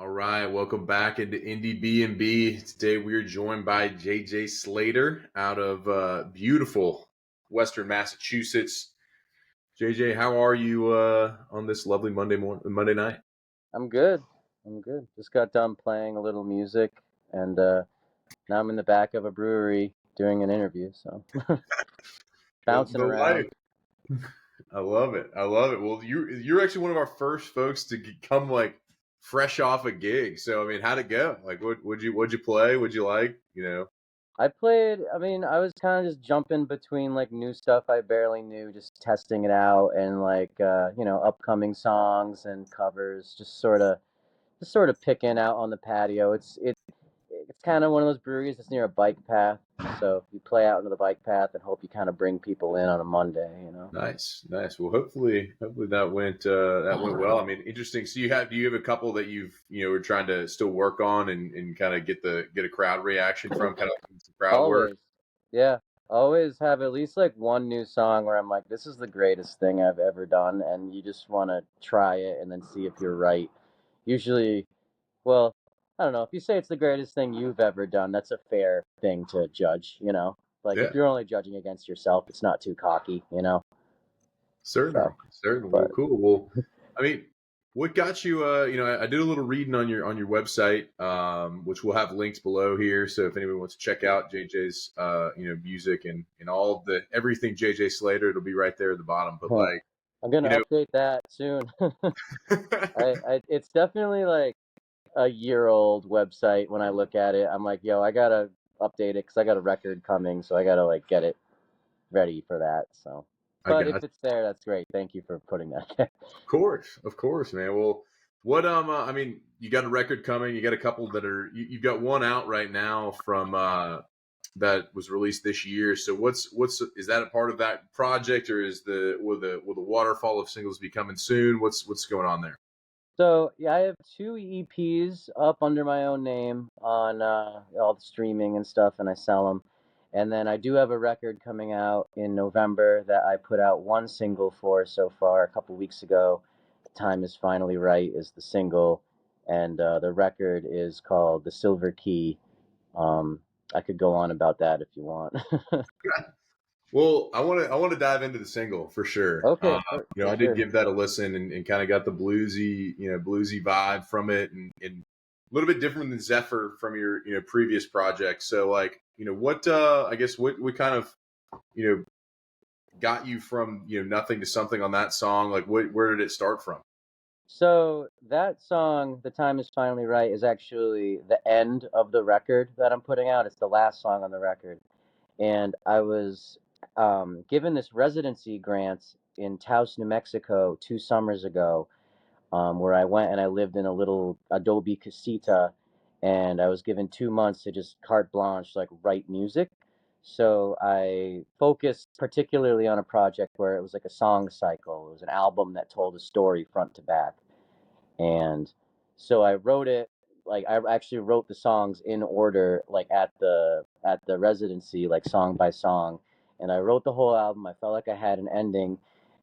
All right, welcome back into Indiebnb. Today we are joined by JJ Slater out of beautiful Western Massachusetts. JJ, how are you on this lovely Monday night? I'm good. I'm good. Just got done playing a little music, and now I'm in the back of a brewery doing an interview. So The bouncing life. around. I love it. I love it. Well, you're actually one of our first folks to come like fresh off a gig. So I mean, how'd it go? Like, what'd you play? What'd you like? I played. I mean, I was kind of just jumping between like new stuff I barely knew, just testing it out, and like upcoming songs and covers. Just sort of picking out on the patio. It's kind of one of those breweries that's near a bike path, so you play out into the bike path and hope you kind of bring people in on a Monday. Nice, nice. Well, hopefully that went well. I mean, interesting. So do you have a couple that are trying to still work on and kind of get a crowd reaction from, kind of some crowd work. Always, yeah, always have at least like one new song where I'm like, this is the greatest thing I've ever done, and you just want to try it and then see if you're right. Usually, well, I don't know. If you say it's the greatest thing you've ever done, that's a fair thing to judge. Like if Yeah, you're only judging against yourself, it's not too cocky. certainly, So, certainly. Well, but cool. Well, I mean, what got you? I did a little reading on your website, which we'll have links below here. So if anyone wants to check out JJ's music and all of the everything JJ Slater, it'll be right there at the bottom. But like, I'm you gonna know. update that soon. It's definitely like a year old website. When I look at it, I'm like, yo, I gotta update it because I got a record coming, so I gotta like get it ready for that. So, I but if got. it's there, that's great. Thank you for putting that there. Of course, man. Well, what I mean, you got a record coming. You got a couple that you've got one out right now from that was released this year. So what's is that a part of that project, or will the waterfall of singles be coming soon? What's going on there? So yeah, I have two EPs up under my own name on all the streaming and stuff, and I sell them. And then I do have a record coming out in November that I put out one single for so far a couple weeks ago. The Time Is Finally Right is the single, and the record is called The Silver Key. Um, I could go on about that if you want. Well, I want to dive into the single for sure. Okay, for I did sure. give that a listen and kind of got the bluesy vibe from it, and a little bit different than Zephyr from your previous project. So like what I guess what kind of you know got you from nothing to something on that song? Like where did it start from? So that song, "The Time Is Finally Right," is actually the end of the record that I'm putting out. It's the last song on the record, and I was given this residency grant in Taos, New Mexico, 2 summers ago, where I went and I lived in a little adobe casita, and I was given 2 months to just carte blanche, like write music. So I focused particularly on a project where it was like a song cycle. It was an album that told a story front to back. And so I wrote it, like I actually wrote the songs in order, like at the residency, like song by song. And I wrote the whole album. I felt like I had an ending,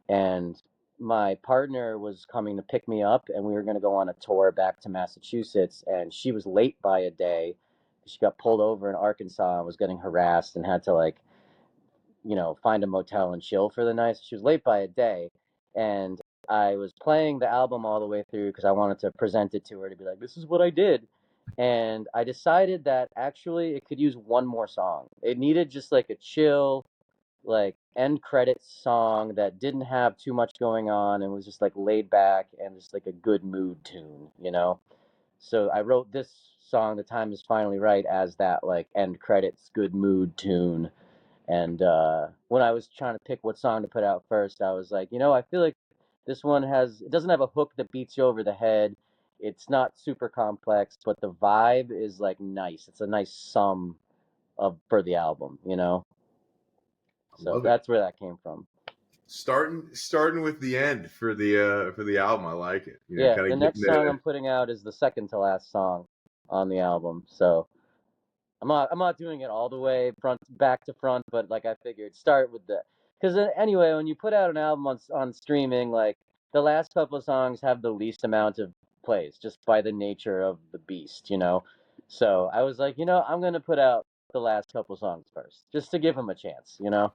and my partner was coming to pick me up, and we were going to go on a tour back to Massachusetts, and she was late by a day. She got pulled over in Arkansas and was getting harassed and had to like find a motel and chill for the night. So she was late by a day, and I was playing the album all the way through because I wanted to present it to her to be like, this is what I did. And I decided that actually it could use one more song. It needed just like a chill, like end credits song that didn't have too much going on and was just like laid back and just like a good mood tune. So I wrote this song, "The Time Is Finally Right," as that like end credits good mood tune. And when I was trying to pick what song to put out first, I was like, I feel like this one it doesn't have a hook that beats you over the head. It's not super complex, but the vibe is like nice. It's a nice sum for the album. I So love it. that's where that came from. Starting with the end for the album. I like it. Yeah, Kind the of getting next song the I'm putting out is the second to last song on the album. So I'm not doing it all the way front back to front, but like I figured start with the because anyway, when you put out an album on streaming, like the last couple of songs have the least amount of plays just by the nature of the beast, you know. So I was like, I'm gonna put out the last couple songs first, just to give him a chance, you know.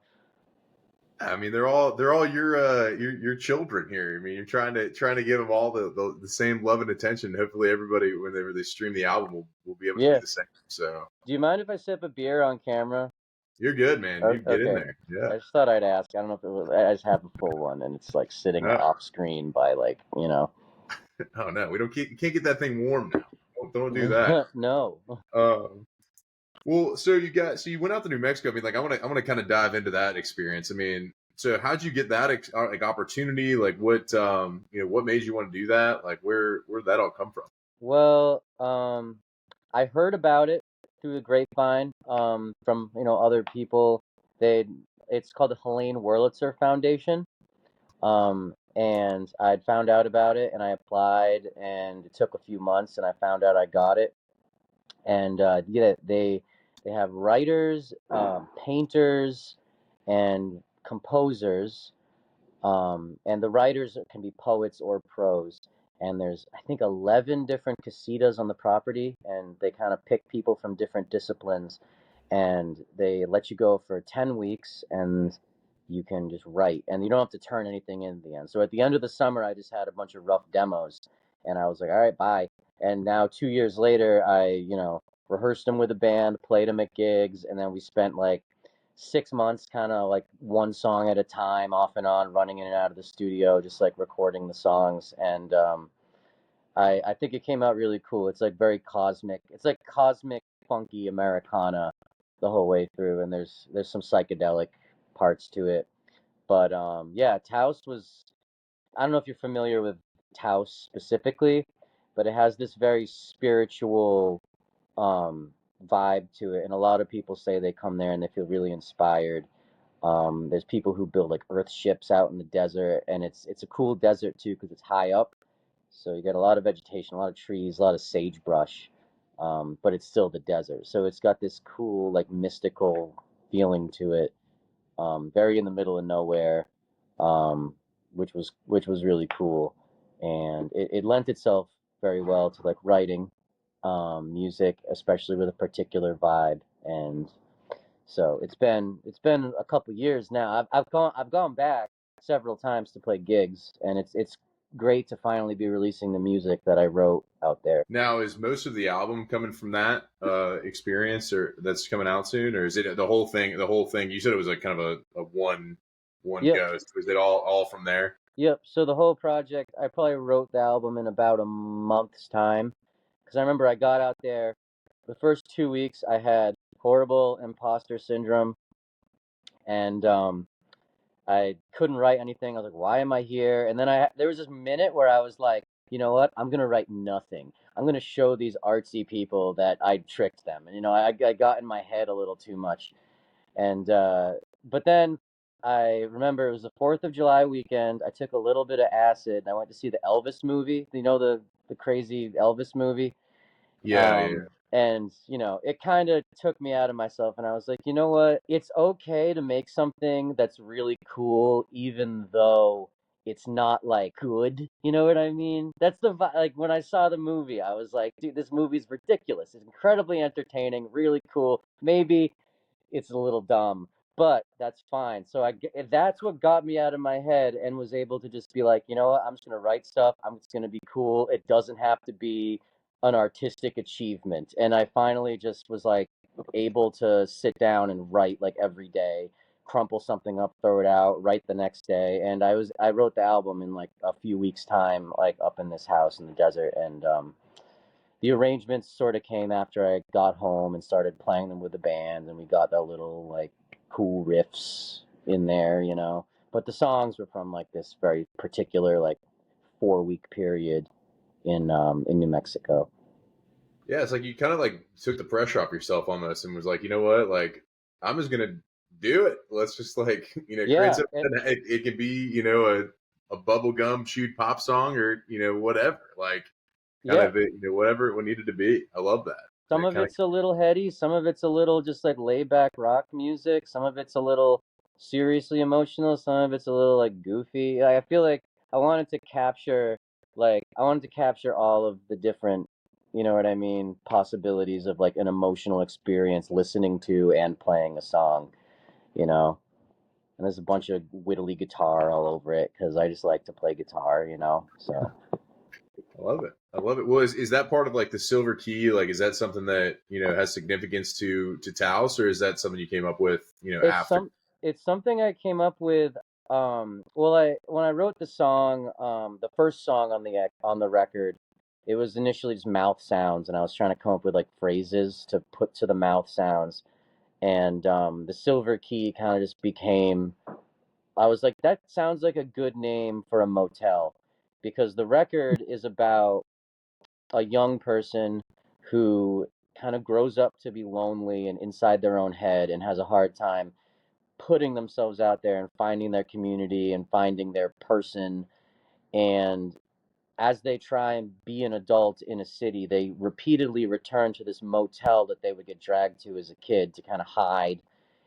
I mean, they're all your children here. I mean, you're trying to give them all the same love and attention. Hopefully, everybody whenever they stream the album will be able to do Yeah. the same. So Do you mind if I sip a beer on camera? you're good, man. You get in Okay. there. Yeah. I just thought I'd ask. I don't know if it was. I just have a full one, and it's like sitting No. off screen by like, Oh no, we don't can't get that thing warm now. Don't do that. no. Um, well, so you went out to New Mexico. I mean, like I want to kind of dive into that experience. I mean, so how'd you get that like opportunity? Like what what made you want to do that? Like where did that all come from? Well, I heard about it through the grapevine, from other people. They It's called the Helene Wurlitzer Foundation. And I'd found out about it, and I applied, and it took a few months, and I found out I got it. And yeah, they have writers, painters, and composers, and the writers can be poets or prose. And there's, I think, 11 different casitas on the property, and they kind of pick people from different disciplines, and they let you go for 10 weeks, and you can just write, and you don't have to turn anything in at the end. So at the end of the summer, I just had a bunch of rough demos, and I was like, all right, bye. And now 2 years later, I rehearsed them with a band, played them at gigs, and then we spent like 6 months, kind of like one song at a time, off and on, running in and out of the studio, just like recording the songs. And I think it came out really cool. It's like very cosmic. It's like cosmic, funky Americana the whole way through, and there's some psychedelic parts to it. But yeah, Taos was. I don't know if you're familiar with Taos specifically, but it has this very spiritual um, vibe to it, and a lot of people say they come there and they feel really inspired. There's people who build like earth ships out in the desert, and it's a cool desert too because it's high up, so you get a lot of vegetation, a lot of trees, a lot of sagebrush, but it's still the desert. So it's got this cool like mystical feeling to it, very in the middle of nowhere, um, which was really cool, and it lent itself very well to like writing music, especially with a particular vibe. And so it's been a couple years now. I've gone back several times to play gigs, and it's great to finally be releasing the music that I wrote out there. Now, is most of the album coming from that experience, or that's coming out soon, or is it the whole thing? The whole thing. You said it was like kind of a one Yep, go. So is it all from there? yep. So the whole project, I probably wrote the album in about a month's time, because I remember I got out there. The first 2 weeks, I had horrible imposter syndrome, and I couldn't write anything. I was like, why am I here? And then there was this minute where I was like, you know what? I'm gonna write nothing. I'm gonna show these artsy people that I tricked them. And I got in my head a little too much. And but then I remember it was the 4th of July weekend. I took a little bit of acid, and I went to see the Elvis movie. The crazy Elvis movie. Yeah, yeah. And it kind of took me out of myself, and I was like, you know what? It's okay to make something that's really cool, even though it's not like good. You know what I mean? That's like when I saw the movie, I was like, dude, this movie's ridiculous. It's incredibly entertaining, really cool. Maybe it's a little dumb, but that's fine. So that's what got me out of my head and was able to just be like, you know what? I'm just gonna write stuff. I'm just gonna be cool. It doesn't have to be an artistic achievement. And I finally just was like able to sit down and write like every day, crumple something up, throw it out, write the next day. And I wrote the album in like a few weeks time, like up in this house in the desert. And the arrangements sort of came after I got home and started playing them with the band, and we got the little like cool riffs in there. But the songs were from like this very particular like 4 week period in New Mexico. Yeah, it's like you kind of like took the pressure off yourself almost, and was like, you know what, like I'm just gonna do it. Let's just like create Yeah, something. It could be a bubblegum chewed pop song, or whatever, like kind yeah. of whatever it needed to be. I love that. Some It of kind of it's a little heady, some of it's a little just like laid back rock music, some of it's a little seriously emotional, some of it's a little like goofy. I feel like I wanted to capture Like I wanted to capture all of the different, you know what I mean, possibilities of like an emotional experience listening to and playing a song, you know. And there's a bunch of whittly guitar all over it because I just like to play guitar, you know. So I love it. I love it. Well, is that part of like the silver key? Like, is that something that has significance to Taos, or is that something you came up with it's after? some it's something I came up with. Well, I when I wrote the song, the first song on the record, it was initially just mouth sounds, and I was trying to come up with like phrases to put to the mouth sounds, and the silver key kind of just became. I was like, that sounds like a good name for a motel, because the record is about a young person who kind of grows up to be lonely and inside their own head and has a hard time putting themselves out there and finding their community and finding their person. And as they try and be an adult in a city, they repeatedly return to this motel that they would get dragged to as a kid to kind of hide.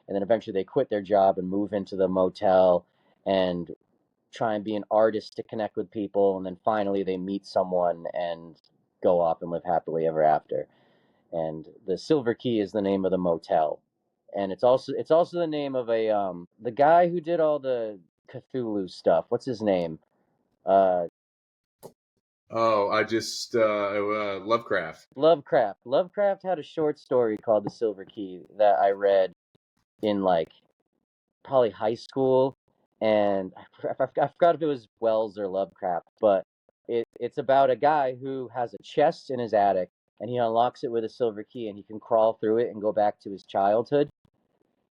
And then eventually they quit their job and move into the motel and try and be an artist to connect with people. And then finally they meet someone and go off and live happily ever after. And the Silver Key is the name of the motel, and it's also the name of a the guy who did all the Cthulhu stuff. What's his name? Uh, Oh, I just Lovecraft. Lovecraft. Lovecraft had a short story called The Silver Key that I read in like probably high school, and I forgot if it was Wells or Lovecraft, but it's about a guy who has a chest in his attic, and he unlocks it with a silver key, and he can crawl through it and go back to his childhood.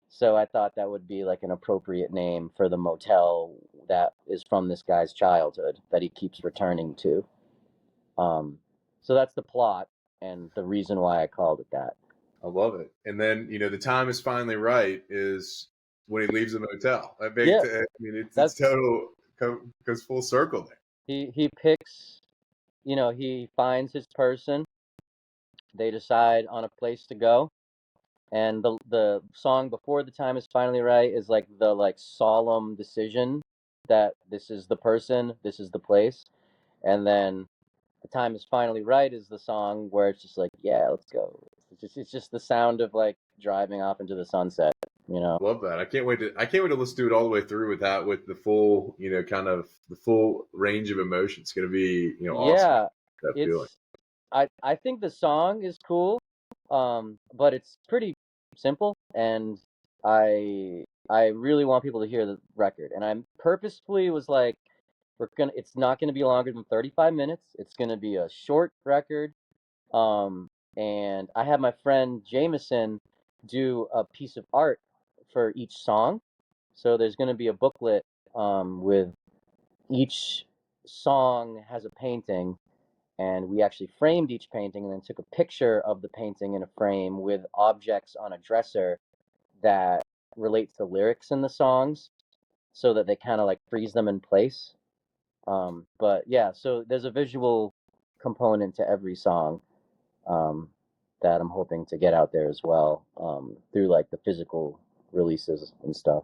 So I thought that would be like an appropriate name for the motel that is from this guy's childhood that he keeps returning to. Um, so that's the plot and the reason why I called it that. I love it. And then the time is finally right is when he leaves the motel. Yeah, I mean, it's that's total goes full circle there. he picks, he finds his person. They decide on a place to go, and the song before the time is finally right is like the like solemn decision that this is the person, this is the place, and then the time is finally right is the song where it's just like, yeah, let's go. It's just the sound of like driving off into the sunset, you know. Love that. I can't wait to listen to it all the way through with the full, kind of the full range of emotion. It's gonna be, awesome. Yeah, That feeling. it's I think the song is cool, but it's pretty simple, and I really want people to hear the record, and I purposefully was like, it's not gonna be longer than 35 minutes. It's gonna be a short record. Um, and I had my friend Jameson do a piece of art for each song. So there's going to be a booklet with each song has a painting, and we actually framed each painting and then took a picture of the painting in a frame with objects on a dresser that relate to the lyrics in the songs so that they kind of like freeze them in place. But yeah, so there's a visual component to every song um, that I'm hoping to get out there as well through like the physical releases and stuff.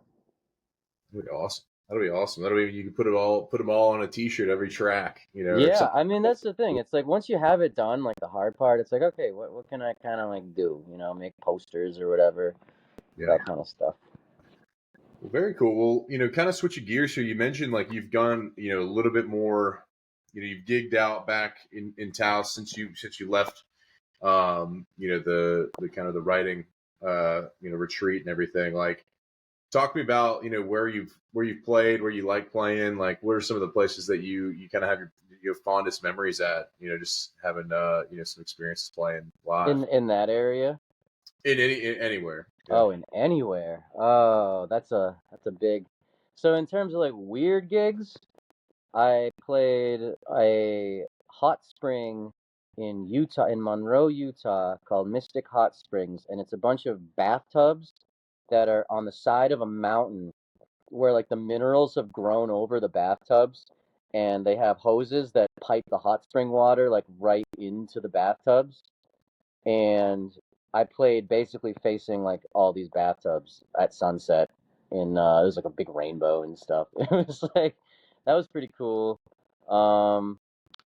That'll be awesome. That'll be awesome. That'll be you can put them all on a T-shirt, every track, or Yeah, something. I mean that's the thing. It's like once you have it done, like the hard part, it's like okay, what can I kind of like do? Make posters or whatever, Yeah. that kind of stuff. Well, very cool. Well, kind of switching gears here. You mentioned like you've gone, a little bit more. You've gigged out back in Taos since you left. The kind of the writing, retreat and everything. Like, talk to me about where you've played, where you like playing. Like, what are some of the places that you kind of have your fondest memories at? Just having some experiences playing live In that area. anywhere. Yeah. Oh, in anywhere. Oh, that's a big. So in terms of like weird gigs, I played a hot spring in Utah, in Monroe, Utah, called Mystic Hot Springs, and it's a bunch of bathtubs that are on the side of a mountain where like the minerals have grown over the bathtubs, and they have hoses that pipe the hot spring water like right into the bathtubs. And I played basically facing like all these bathtubs at sunset. It was like a big rainbow and stuff. It was like that was pretty cool. Um,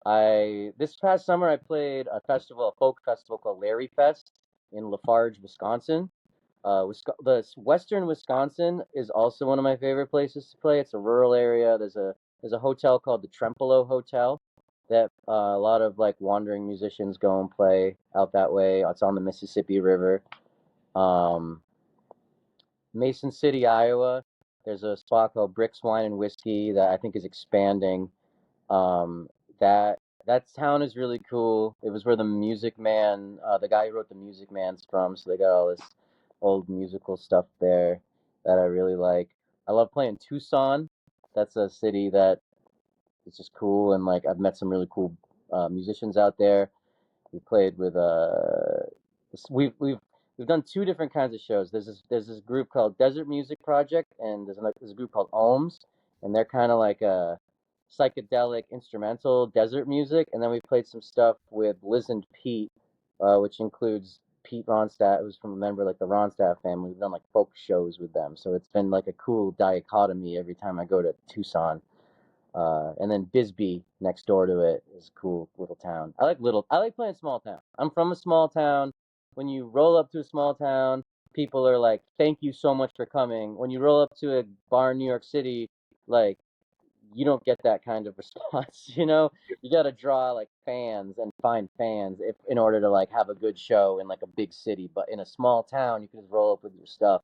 This past summer I played a folk festival called Larry Fest in Lafarge, Wisconsin. Western Wisconsin is also one of my favorite places to play. It's a rural area. There's a hotel called the Trempolo Hotel that a lot of like wandering musicians go and play out that way. It's on the Mississippi River. Um, Mason City, Iowa. There's a spot called Bricks Wine and Whiskey that I think is expanding. Um, that town is really cool. It was where the Music Man, the guy who wrote the Music Man's from, so they got all this old musical stuff there that I really like. I love playing Tucson. That's a city that is just cool, and like I've met some really cool musicians out there. We played with we've done two different kinds of shows. There's this group called Desert Music Project, and there's a group called Ohms, and they're kind of like a psychedelic instrumental desert music. And then we played some stuff with Liz and Pete, which includes Pete Ronstadt, who's from a member like the Ronstadt family. We've done like folk shows with them, so it's been like a cool dichotomy every time I go to Tucson. And then Bisbee next door to it is a cool little town. I like playing small town. I'm from a small town. When you roll up to a small town, people are like, "Thank you so much for coming." When you roll up to a bar in New York City, like you don't get that kind of response, you know? You got to draw like fans and find fans if in order to like have a good show in like a big city, but in a small town, you can just roll up with your stuff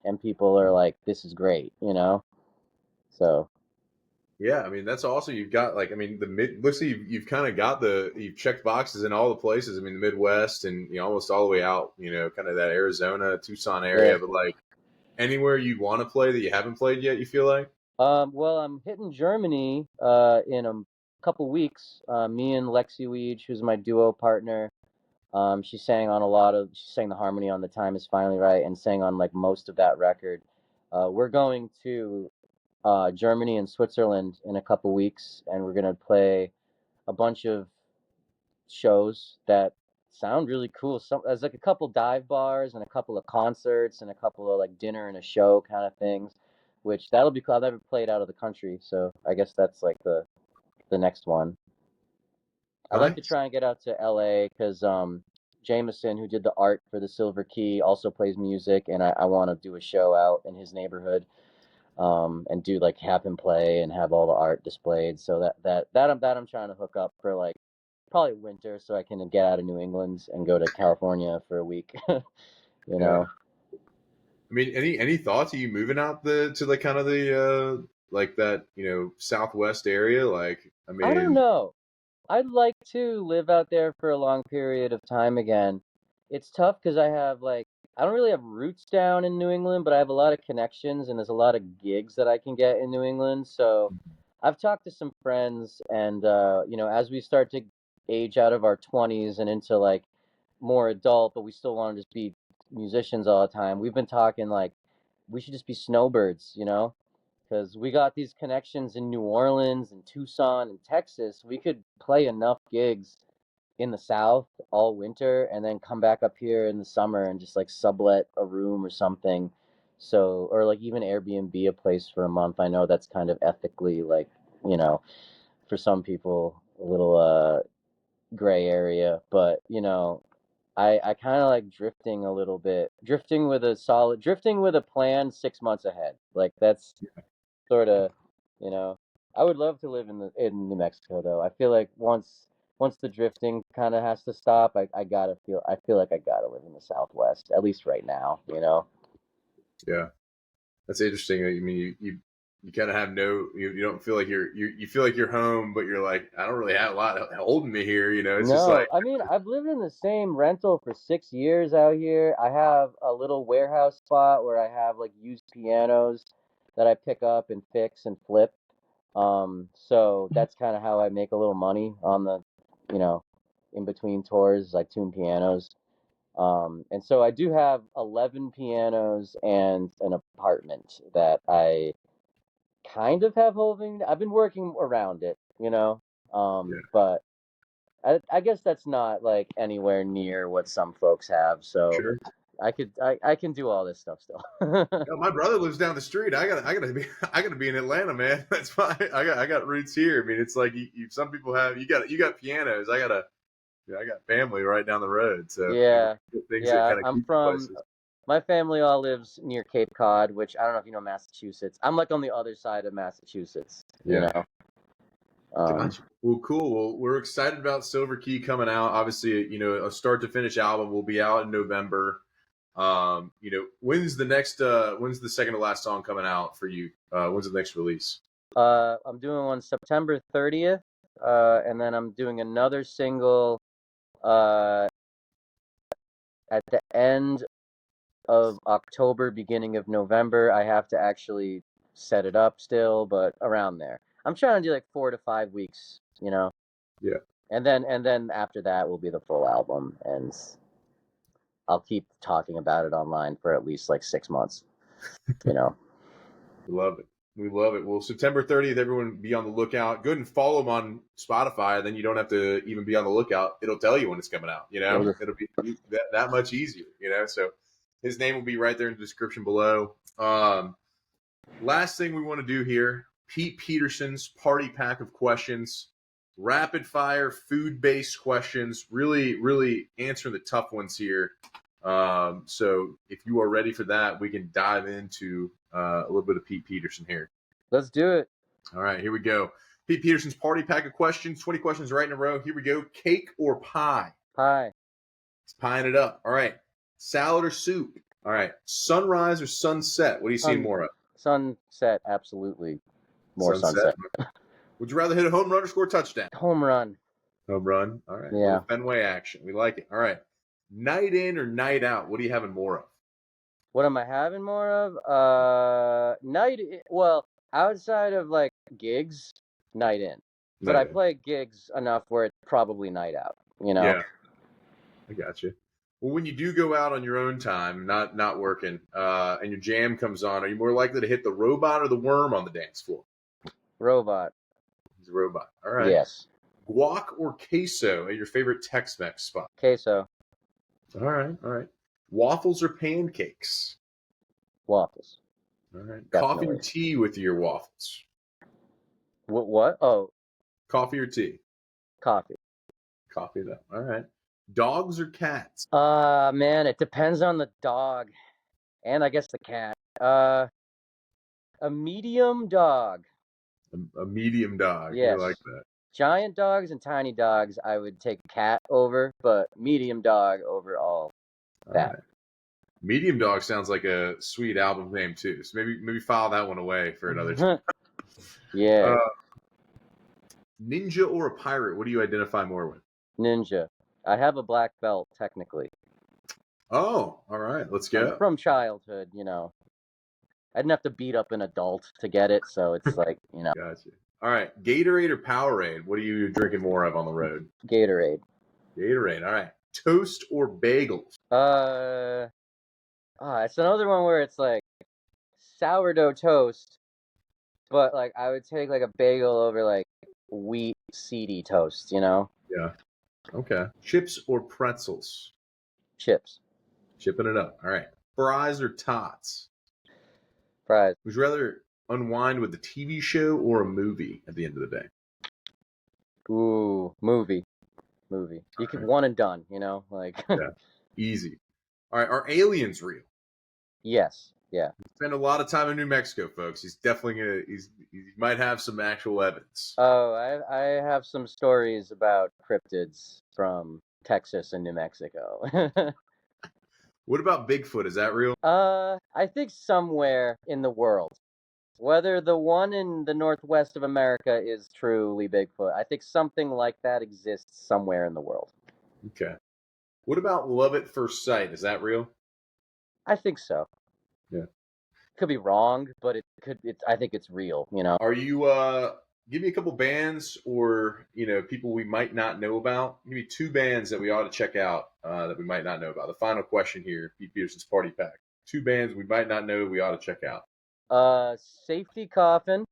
and people are like, "This is great," you know? So, Yeah, I mean that's awesome. You've got like, I mean, the mid. Looks like you've kind of got you've checked boxes in all the places. I mean, the Midwest and almost all the way out. Kind of that Arizona, Tucson yeah. area. But like anywhere you'd want to play that you haven't played yet, you feel like? Well, I'm hitting Germany in a couple weeks. Me and Lexi Weege, who's my duo partner, she sang the harmony on "The Time Is Finally Right" and sang on like most of that record. We're going to Germany and Switzerland in a couple weeks, and we're gonna play a bunch of shows that sound really cool. There's like a couple dive bars and a couple of concerts and a couple of like dinner and a show kind of things, which that'll be cool. I've never played out of the country, so I guess that's like the next one. I'd like to Nice. try and get out to LA because Jameson, who did the art for the Silver Key, also plays music, and I want to do a show out in his neighborhood, and do like have him play and have all the art displayed. So that I'm trying to hook up for like probably winter, so I can get out of New England and go to California for a week. You Yeah. know, I mean, any thoughts? Are you moving out the to like kind of the like that Southwest area? Like, I I don't mean, know. I'd like to live out there for a long period of time again. It's tough because I don't really have roots down in New England, but I have a lot of connections and there's a lot of gigs that I can get in New England. So I've talked to some friends, and as we start to age out of our 20s and into like more adult, but we still want to just be musicians all the time. We've been talking like we should just be snowbirds, because we got these connections in New Orleans and Tucson and Texas. We could play enough gigs in the South all winter and then come back up here in the summer and just like sublet a room or something. So, or like even Airbnb a place for a month. I know that's kind of ethically like, you know, for some people a little gray area, but I kind of like drifting a little bit, drifting with a plan 6 months ahead. Like that's sort of, you know, I would love to live in New Mexico though. I feel like once the drifting kind of has to stop, I feel like I gotta live in the Southwest at least right now. yeah. That's interesting. I mean, you kind of have you don't feel like you feel like you're home, but you're like, I don't really have a lot holding me here. It's just like, No, I mean I've lived in the same rental for 6 years out here. I have a little warehouse spot where I have like used pianos that I pick up and fix and flip. So that's kind of how I make a little money on you know, in between tours, I tune pianos. And so I do have 11 pianos and an apartment that I kind of have holding. I've been working around it. yeah, But I guess that's not like anywhere near what some folks have. So sure. I can do all this stuff still. Yo, my brother lives down the street. I gotta be in Atlanta, man. That's fine. I got roots here. I mean, it's like some people have you got pianos. I got family right down the road. So Yeah, things that yeah. kind of I'm keep you from. places. My family all lives near Cape Cod, which I don't know if you know Massachusetts. I'm like on the other side of Massachusetts. You Yeah. know. Um, Gotcha. Well, cool. Well, we're excited about Silver Key coming out. Obviously, a start to finish album will be out in November. When's the second to last song coming out for you? When's the next release? I'm doing one September 30th, and then I'm doing another single uh, at the end of October, beginning of November. I have to actually set it up still, but around there. I'm trying to do like 4 to 5 weeks, Yeah. and then after that will be the full album, and I'll keep talking about it online for at least like 6 months. You know. We love it. We love it. Well, September 30th, everyone be on the lookout. Go ahead and follow him on Spotify. Then you don't have to even be on the lookout. It'll tell you when it's coming out. It'll be that much easier. So his name will be right there in the description below. Last thing we want to do here, Pete Peterson's party pack of questions, rapid fire, food based questions. Really, really answering the tough ones here. So if you are ready for that, we can dive into a little bit of Pete Peterson here. Let's do it. All right, here we go. Pete Peterson's party pack of questions, 20 questions right in a row. Here we go. Cake or pie? Pie. Let's pieing it up. All right. Salad or soup? All right. Sunrise or sunset? What are you seeing more of? Sunset, absolutely. More Sunset. sunset. Would you rather hit a home run or score a touchdown? Home run. Home run. All right. A Yeah. little Fenway action. We like it. All right. Night in or night out? What are you having more of? What am I having more of? Well, outside of like gigs, night in. But I play gigs enough where it's probably night out, Yeah. I got you. Well, when you do go out on your own time, not working, and your jam comes on, are you more likely to hit the robot or the worm on the dance floor? Robot. He's a robot. All right. Yes. Guac or queso at your favorite Tex-Mex spot? Queso. All right. All right. Waffles or pancakes? Waffles. All right. Definitely. Coffee or tea with your waffles? What? Oh, Coffee or tea? coffee. Coffee though. All right. Dogs or cats? Man, it depends on the dog. And I guess the cat. A medium dog. A medium dog. Yes. We like that. Giant dogs and tiny dogs, I would take cat over, but medium dog over all that. Right. Medium dog sounds like a sweet album name too. So maybe file that one away for another time. Yeah. Ninja or a pirate? What do you identify more with? Ninja. I have a black belt, technically. Oh, all right. Let's go. From childhood, I didn't have to beat up an adult to get it, so it's like, Gotcha. All right. Gatorade or Powerade? What are you drinking more of on the road? Gatorade. Gatorade. All right. Toast or bagels? It's another one where it's like sourdough toast, but like I would take like a bagel over like wheat seedy toast, Yeah. Okay. Chips or pretzels? Chips. Chipping it up. All right. Fries or tots? Fries. Would you rather unwind with a TV show or a movie at the end of the day? Ooh, movie. You could one and done, like. Yeah. Easy. All right. Are aliens real? Yes. Yeah. Spend a lot of time in New Mexico, folks. He's definitely he might have some actual evidence. Oh, I have some stories about cryptids from Texas and New Mexico. What about Bigfoot? Is that real? I think somewhere in the world. Whether the one in the northwest of America is truly Bigfoot, I think something like that exists somewhere in the world. Okay. What about love at first sight? Is that real? I think so. Yeah. Could be wrong, but I think it's real, Are you give me a couple bands or people we might not know about? Give me two bands that we ought to check out that we might not know about. The final question here, Pete Peterson's party pack. Two bands we might not know we ought to check out. Safety Coffin,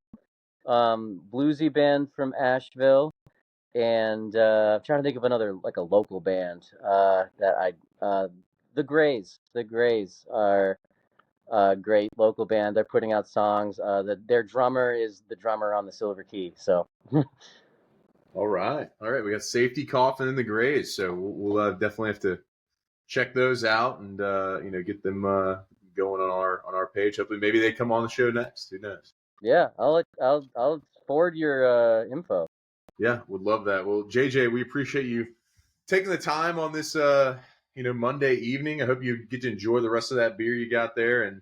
bluesy band from Asheville, and I'm trying to think of another like a local band that I The Grays. The Grays are a great local band. They're putting out songs. Their drummer is the drummer on the Silver Key. So All right. We got Safety Coffin and the Grays, so we'll definitely have to check those out and get them going on our page. Hopefully, maybe they come on the show next. Who knows? yeah, I'll forward your info. Yeah, would love that. Well, JJ, we appreciate you taking the time on this Monday evening. I hope you get to enjoy the rest of that beer you got there, and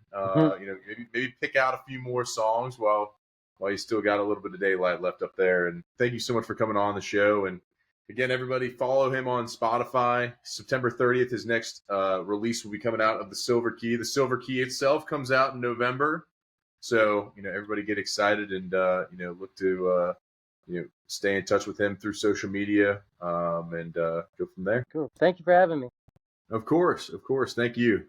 maybe pick out a few more songs while you still got a little bit of daylight left up there. And thank you so much for coming on the show. And again, everybody, follow him on Spotify. September 30th, his next release will be coming out of the Silver Key. The Silver Key itself comes out in November, so everybody get excited and look to stay in touch with him through social media and go from there. Cool. Thank you for having me. Of course. Thank you.